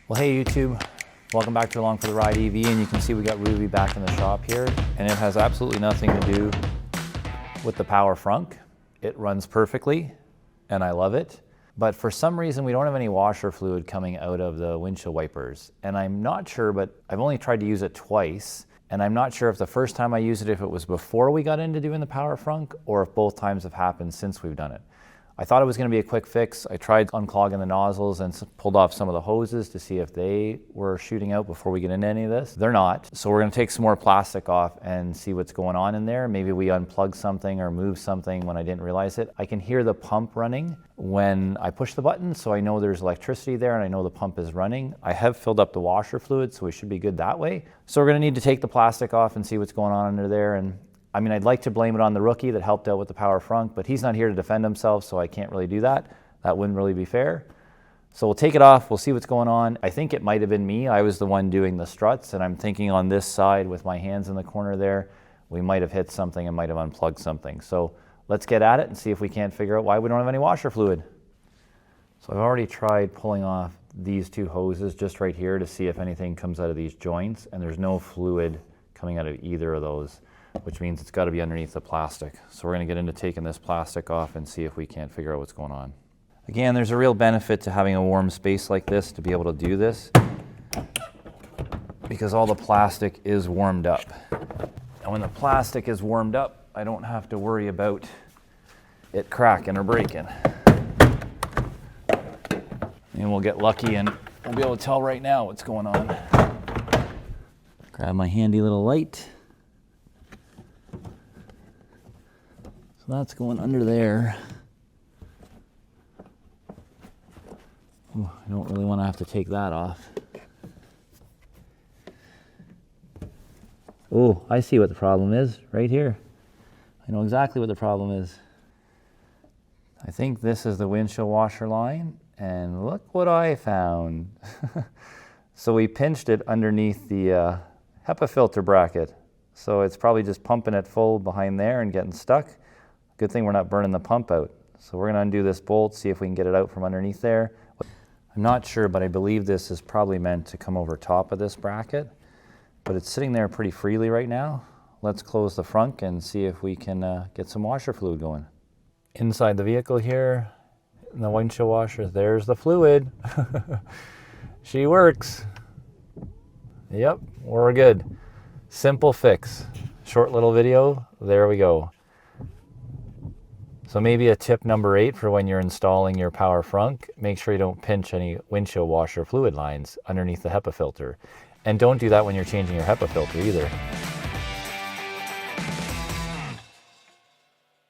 Well, hey YouTube, welcome back to Alongfortheride EV, and you can see we got Ruby back in the shop here, and it has absolutely nothing to do with the power Frunk. It runs perfectly, and I love it. But for some reason, we don't have any washer fluid coming out of the windshield wipers. And I'm not sure, but I've only tried to use it twice. And I'm not sure if the first time I used it, if it was before we got into doing the power Frunk, or if both times have happened since we've done it. I thought it was going to be a quick fix. I tried unclogging the nozzles and pulled off some of the hoses to see if they were shooting out before we get into any of this. They're not. So we're going to take some more plastic off and see what's going on in there. Maybe we unplug something or move something when I didn't realize it. I can hear the pump running when I push the button, so I know there's electricity there and I know the pump is running. I have filled up the washer fluid, so we should be good that way. So we're going to need to take the plastic off and see what's going on under there. And I mean, I'd like to blame it on the rookie that helped out with the power Frunk, but he's not here to defend himself, so I can't really do that. That wouldn't really be fair. So we'll take it off, we'll see what's going on. I think it might have been me. I was the one doing the struts, and I'm thinking on this side with my hands in the corner there, we might have hit something and might have unplugged something. So let's get at it and see if we can't figure out why we don't have any washer fluid. So I've already tried pulling off these two hoses just right here to see if anything comes out of these joints, and there's no fluid coming out of either of those, which means it's got to be underneath the plastic. So we're going to get into taking this plastic off and see if we can't figure out what's going on. Again, there's a real benefit to having a warm space like this to be able to do this, because all the plastic is warmed up. And when the plastic is warmed up, I don't have to worry about it cracking or breaking. And we'll get lucky and we'll be able to tell right now what's going on. Grab my handy little light. So that's going under there. Ooh, I don't really want to have to take that off. Oh, I see what the problem is right here. I know exactly what the problem is. I think this is the windshield washer line, and look what I found. So we pinched it underneath the HEPA filter bracket. So it's probably just pumping it full behind there and getting stuck. Good thing we're not burning the pump out. So we're going to undo this bolt, see if we can get it out from underneath there. I'm not sure, but I believe this is probably meant to come over top of this bracket, but it's sitting there pretty freely right now. Let's close the frunk and see if we can get some washer fluid going. Inside the vehicle here, in the windshield washer, there's the fluid. She works. Yep, we're good. Simple fix. Short little video, there we go. So maybe a tip number 8 for when you're installing your power Frunk, make sure you don't pinch any windshield washer fluid lines underneath the HEPA filter. And don't do that when you're changing your HEPA filter either.